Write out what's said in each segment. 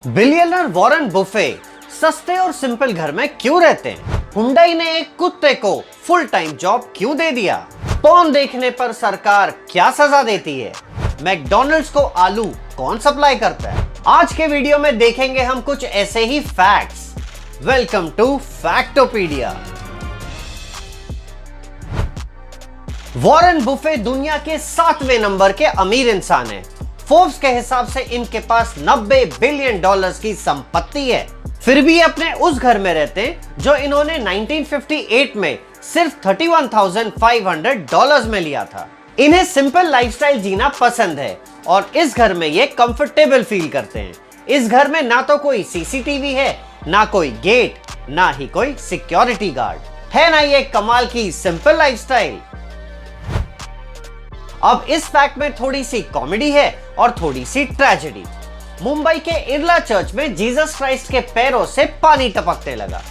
Billionaire Warren Buffett सस्ते और simple घर में क्यों रहते हैं? हुंडई ने एक कुत्ते को फुल टाइम जॉब क्यों दे दिया? पोर्न देखने पर सरकार क्या सजा देती है? मैकडॉनल्ड्स को आलू कौन सप्लाई करता है? आज के वीडियो में देखेंगे हम कुछ ऐसे ही facts. Welcome to Factopedia. Warren Buffett दुनिया के 7वें नंबर के अमीर इंसान हैं। फोर्ब्स के हिसाब से इनके पास 90 बिलियन डॉलर्स की संपत्ति है। फिर भी अपने उस घर में रहते हैं जो इन्होंने 1958 में सिर्फ $31,500 में लिया था। इन्हें सिंपल लाइफस्टाइल जीना पसंद है और इस घर में ये कंफर्टेबल फील करते हैं। इस घर में ना तो कोई सीसीटीवी है, ना कोई गेट, ना ही कोई सिक्योरिटी गार्ड है। ना ये कमाल की सिंपल लाइफस्टाइल। अब इस फैक्ट में थोड़ी सी कॉमेडी है और थोड़ी सी ट्रेजेडी। मुंबई के इरला चर्च में जीसस क्राइस्ट के पैरों से पानी टपकने लगा।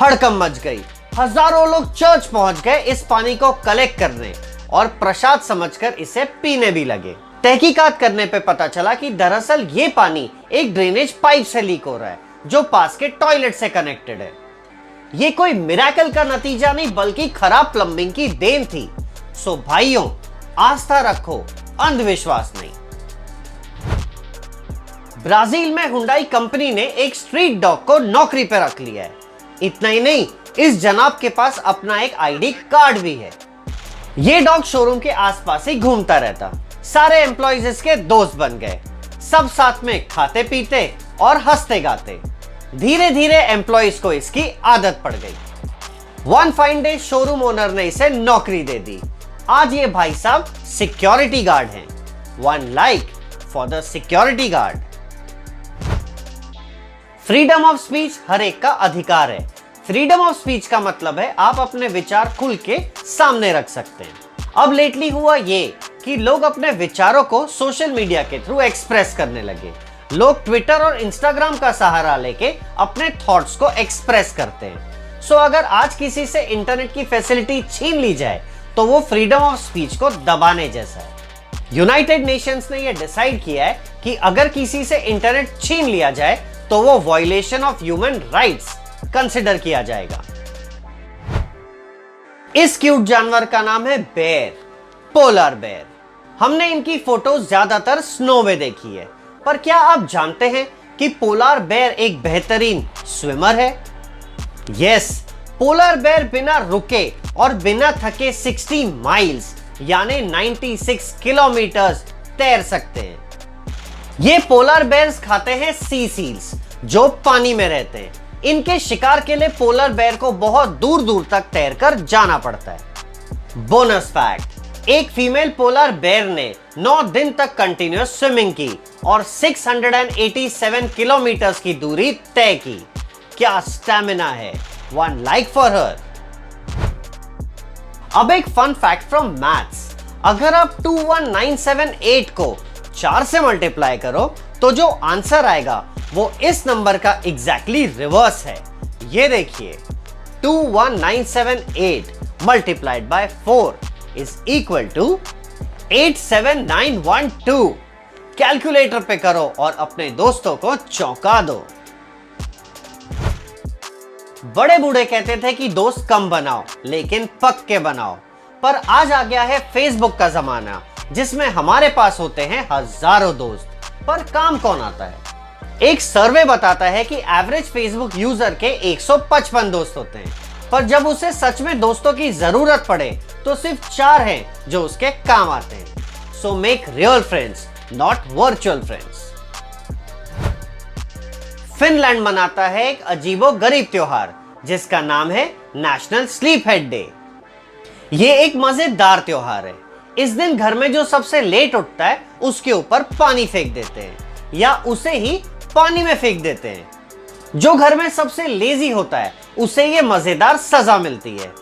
हड़कंप मच गई। हजारों लोग चर्च पहुंच गए इस पानी को कलेक्ट करने और प्रसाद समझकर इसे पीने भी लगे। तहकीकात करने पे पता चला कि दरअसल ये पानी एक ड्रेनेज पाइप से लीक हो रहा है जो पास के टॉयलेट से कनेक्टेड है। ये कोई मिरेकल का नतीजा नहीं बल्कि खराब प्लम्बिंग की देन थी। सो भाइयों, आस्था रखो, अंधविश्वास नहीं। ब्राजील में हुंडई कंपनी ने एक स्ट्रीट डॉग को नौकरी पर रख लिया है। इतना ही नहीं, इस जनाब के पास अपना एक आईडी कार्ड भी है। ये डॉग शोरूम के आसपास ही घूमता रहता। सारे एम्प्लॉइज इसके दोस्त बन गए। सब साथ में खाते पीते और हंसते गाते। धीरे धीरे एम्प्लॉइज को इसकी आदत पड़ गई। One fine day showroom owner ने इसे नौकरी दे दी। आज ये भाई साहब सिक्योरिटी गार्ड हैं। One like for the security guard. Freedom of speech हर एक का अधिकार है। फ्रीडम ऑफ स्पीच का मतलब है आप अपने विचार खुल के सामने रख सकते हैं। अब लेटली हुआ ये कि लोग अपने विचारों को सोशल मीडिया के थ्रू एक्सप्रेस करने लगे। लोग ट्विटर और इंस्टाग्राम का सहारा लेके अपने थॉट्स को एक्सप्रेस करते हैं। सो अगर आज किसी से इंटरनेट की फैसिलिटी छीन ली जाए तो वो फ्रीडम ऑफ स्पीच को दबाने जैसा है। यूनाइटेड नेशंस ने यह डिसाइड किया है कि अगर किसी से इंटरनेट छीन लिया जाए तो वो violation of human rights consider किया जाएगा। इस क्यूट जानवर का नाम है बेयर, पोलर बेयर। हमने इनकी फोटोज ज्यादातर स्नो में देखी है, पर क्या आप जानते हैं कि पोलर बेयर एक बेहतरीन स्विमर है? यस, पोलर बेयर बिना रुके और बिना थके 60 माइल्स यानी 96 किलोमीटर तैर सकते हैं। ये पोलर बेयर्स खाते हैं सी सील्स जो पानी में रहते हैं। इनके शिकार के लिए पोलर बेयर को बहुत दूर दूर तक तैरकर जाना पड़ता है। बोनस फैक्ट, एक फीमेल पोलर बेयर ने 9 दिन तक कंटिन्यूअस स्विमिंग की और 687 किलोमीटर की दूरी तय की। क्या स्टैमिना है! One like for her. अब एक फन फैक्ट फ्रॉम मैथ्स। अगर आप 21978 को 4 से मल्टीप्लाई करो तो जो आंसर आएगा वो इस नंबर का एग्जैक्टली रिवर्स है। ये देखिए, 21978 multiplied by 4 is equal to 87912। Calculator पे करो और अपने दोस्तों को चौंका दो। बड़े बूढ़े कहते थे कि दोस्त कम बनाओ लेकिन पक्के बनाओ, पर आज आ गया है फेसबुक का जमाना जिसमें हमारे पास होते हैं हजारों दोस्त, पर काम कौन आता है? एक सर्वे बताता है कि एवरेज फेसबुक यूजर के 155 दोस्त होते हैं, पर जब उसे सच में दोस्तों की जरूरत पड़े तो सिर्फ 4 हैं जो उसके काम आते हैं। So make real friends, not virtual friends. Finland मनाता है एक अजीबो गरीब त्योहार जिसका नाम है नेशनल स्लीप हेड डे। ये एक मजेदार त्योहार है। इस दिन घर में जो सबसे लेट उठता है उसके ऊपर पानी फेंक देते हैं या उसे ही पानी में फेंक देते हैं। जो घर में सबसे लेजी होता है उसे ये मजेदार सजा मिलती है।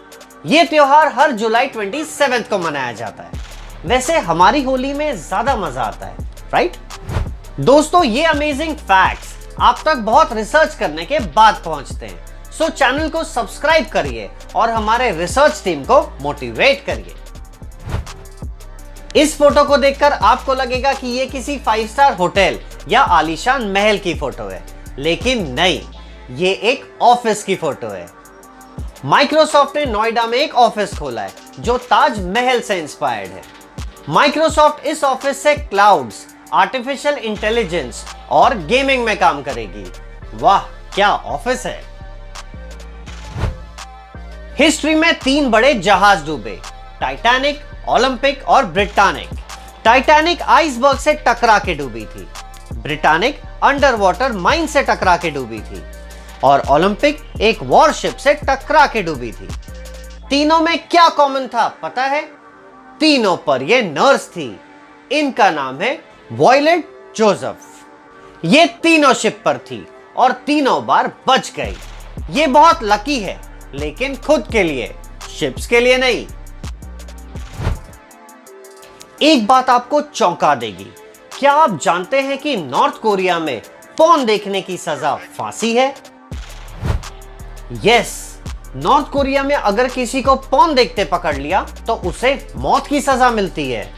ये त्योहार हर जुलाई 27 को मनाया जाता है। वैसे हमारी होली में ज्यादा मजा आता है, राइट? दोस्तों, ये अमेजिंग फैक्ट्स आप तक बहुत रिसर्च करने के बाद पहुंचते हैं। सो चैनल को सब्सक्राइब करिए और हमारे रिसर्च टीम को मोटिवेट करिए। इस फोटो को देखकर आपको लगेगा कि ये किसी 5 स्टार होटल या आलीशान महल की फोटो है, लेकिन नहीं, ये एक ऑफिस की फोटो है। माइक्रोसॉफ्ट ने नोएडा में एक ऑफिस खोला है जो ताज महल से इंस्पायर्ड है। माइक्रोसॉफ्ट इस ऑफिस से क्लाउड्स, आर्टिफिशियल इंटेलिजेंस और गेमिंग में काम करेगी। वाह, क्या ऑफिस है। हिस्ट्री में 3 बड़े जहाज डूबे, टाइटैनिक, ओलंपिक और ब्रिटानिक। टाइटैनिक आइसबर्ग से टकरा के डूबी थी, ब्रिटानिक अंडर वाटर माइन से टकरा के डूबी थी और ओलंपिक एक वॉरशिप से टकरा के डूबी थी। तीनों में क्या कॉमन था पता है? तीनों पर ये नर्स थी। इनका नाम है वॉयलेट जोसेफ। ये तीनों शिप पर थी और तीनों बार बच गई। ये बहुत लकी है, लेकिन खुद के लिए, शिप्स के लिए नहीं। एक बात आपको चौंका देगी। क्या आप जानते हैं कि नॉर्थ कोरिया में पॉर्न देखने की सजा फांसी है? यस, नॉर्थ कोरिया में अगर किसी को पॉर्न देखते पकड़ लिया तो उसे मौत की सजा मिलती है।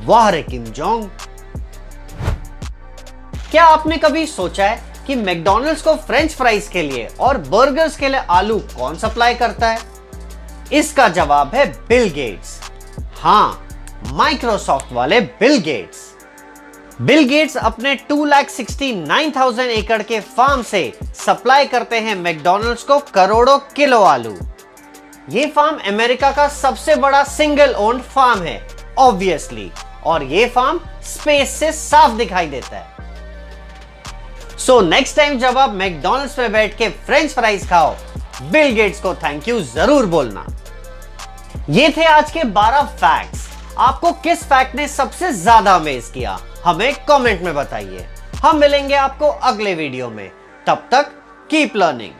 वाह रे किम जोंग। क्या आपने कभी सोचा है कि मैकडॉनल्ड्स को फ्रेंच फ्राइज के लिए और बर्गर्स के लिए आलू कौन सप्लाई करता है? इसका जवाब है बिल गेट्स। हाँ, माइक्रोसॉफ्ट वाले बिल गेट्स। बिल गेट्स अपने 2,69,000 एकड़ के फार्म से सप्लाई करते हैं मैकडॉनल्ड्स को करोड़ों किलो आलू। ये फार्म अमेरिका का सबसे बड़ा सिंगल ओन्ड फार्म है ऑब्वियसली, और ये फार्म स्पेस से साफ दिखाई देता है। सो नेक्स्ट टाइम जब आप मैकडॉनल्ड्स पे बैठ के फ्रेंच फ्राइज खाओ, बिल गेट्स को थैंक यू जरूर बोलना। ये थे आज के 12 फैक्ट्स। आपको किस फैक्ट ने सबसे ज्यादा अमेज किया, हमें कमेंट में बताइए। हम मिलेंगे आपको अगले वीडियो में। तब तक कीप लर्निंग।